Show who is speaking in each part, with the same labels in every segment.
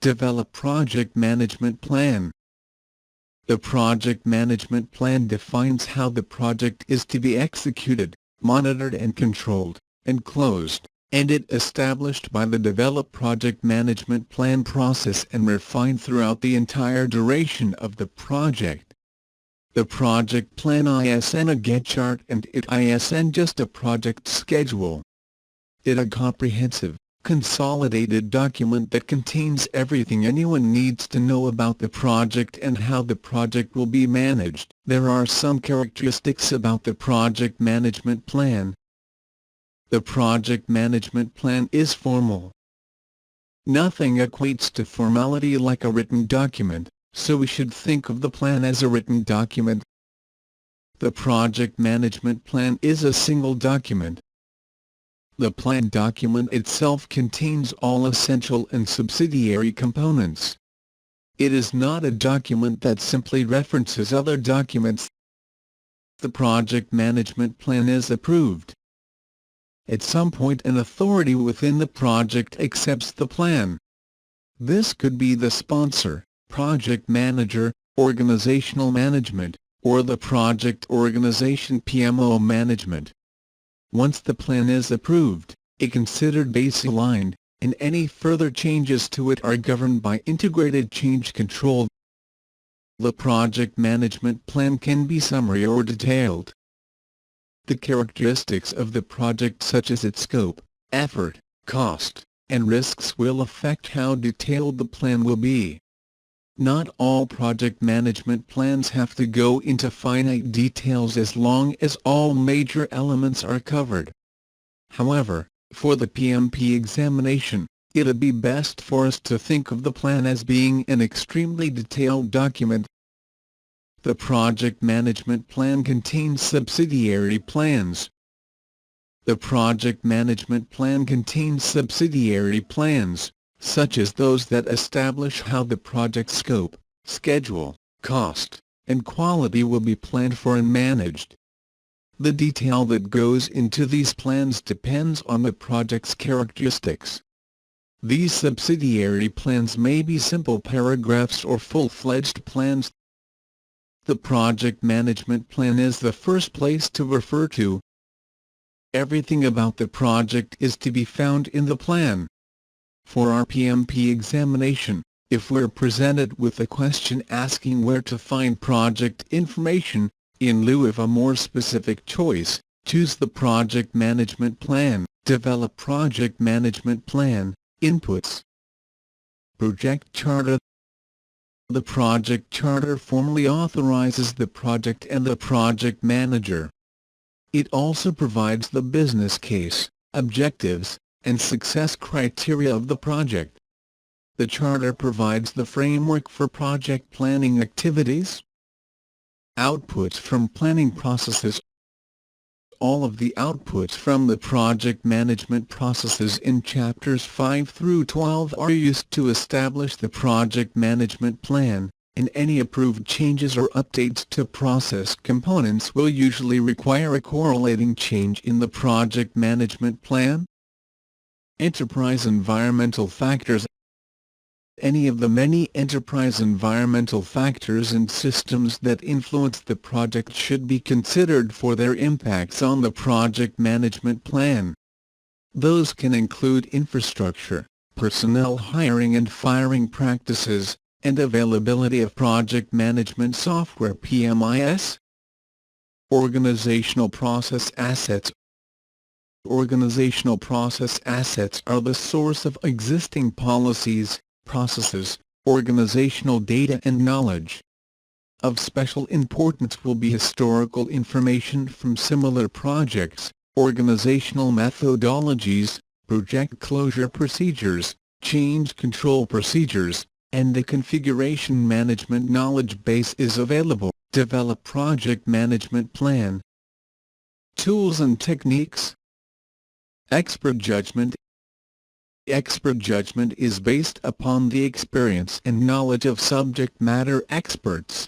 Speaker 1: Develop project management plan. The project management plan defines how the project is to be executed, monitored and controlled, and closed, and it established by the develop project management plan process and refined throughout the entire duration of the project. The project plan isn a Gantt chart and it isn just a project schedule. It a comprehensive, consolidated document that contains everything anyone needs to know about the project and how the project will be managed. There are some characteristics about the project management plan. The project management plan is formal. Nothing equates to formality like a written document, so we should think of the plan as a written document. The project management plan is a single document. The plan document itself contains all essential and subsidiary components. It is not a document that simply references other documents. The project management plan is approved. At some point an authority within the project accepts the plan. This could be the sponsor, project manager, organizational management, or the project organization PMO management. Once the plan is approved, it considered baseline, and any further changes to it are governed by integrated change control. The project management plan can be summary or detailed. The characteristics of the project such as its scope, effort, cost, and risks will affect how detailed the plan will be. Not all project management plans have to go into finite details as long as all major elements are covered. However, for the PMP examination, it'd be best for us to think of the plan as being an extremely detailed document. The project management plan contains subsidiary plans. The project management plan contains subsidiary plans, such as those that establish how the project scope, schedule, cost, and quality will be planned for and managed. The detail that goes into these plans depends on the project's characteristics. These subsidiary plans may be simple paragraphs or full-fledged plans. The project management plan is the first place to refer to. Everything about the project is to be found in the plan. For our PMP examination, if we're presented with a question asking where to find project information, in lieu of a more specific choice, choose the project management plan. Develop project management plan. Inputs. Project charter. The project charter formally authorizes the project and the project manager. It also provides the business case, objectives, and success criteria of the project. The Charter provides the framework for project planning activities. Outputs from planning processes. All of the outputs from the project management processes in Chapters 5 through 12 are used to establish the project management plan, and any approved changes or updates to process components will usually require a correlating change in the project management plan. Enterprise environmental factors. Any of the many enterprise environmental factors and systems that influence the project should be considered for their impacts on the project management plan. Those can include infrastructure, personnel hiring and firing practices, and availability of project management software PMIS. Organizational process assets. Organizational process assets are the source of existing policies, processes, organizational data and knowledge. Of special importance will be historical information from similar projects, organizational methodologies, project closure procedures, change control procedures, and the configuration management knowledge base is available. Develop project management plan. Tools and techniques. Expert judgment. Expert judgment is based upon the experience and knowledge of subject matter experts.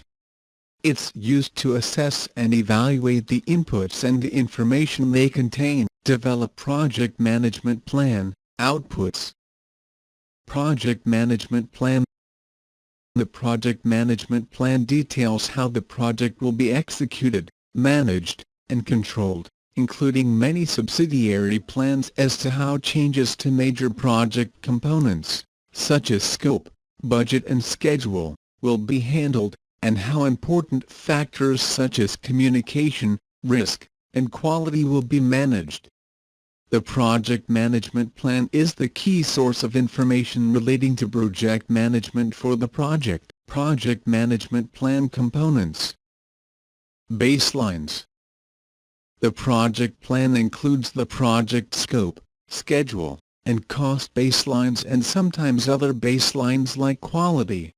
Speaker 1: It's used to assess and evaluate the inputs and the information they contain. Develop project management plan. Outputs. Project Management Plan. The project management plan details how the project will be executed, managed, and controlled, including many subsidiary plans as to how changes to major project components, such as scope, budget and schedule, will be handled, and how important factors such as communication, risk, and quality will be managed. The project management plan is the key source of information relating to project management for the project. Project management plan components. Baselines. The project plan includes the project scope, schedule, and cost baselines and sometimes other baselines like quality.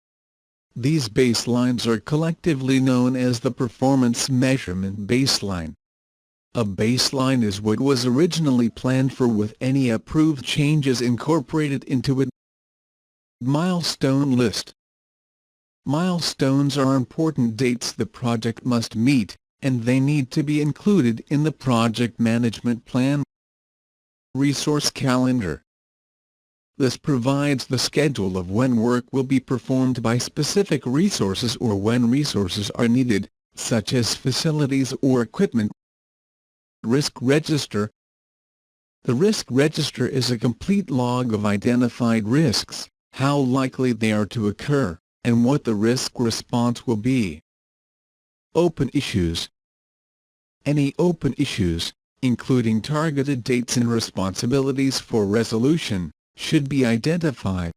Speaker 1: These baselines are collectively known as the performance measurement baseline. A baseline is what was originally planned for with any approved changes incorporated into it. Milestone list. Milestones are important dates the project must meet, and they need to be included in the project management plan. Resource calendar. This provides the schedule of when work will be performed by specific resources or when resources are needed, such as facilities or equipment. Risk register. The risk register is a complete log of identified risks, how likely they are to occur, and what the risk response will be. Open issues. Any open issues, including targeted dates and responsibilities for resolution, should be identified,